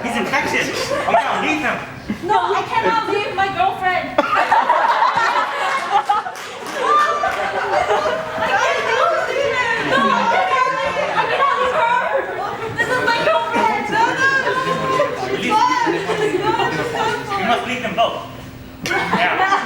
He's infectious. We gotta leave him. No, I cannot leave my girlfriend. You must leave them both. Yeah.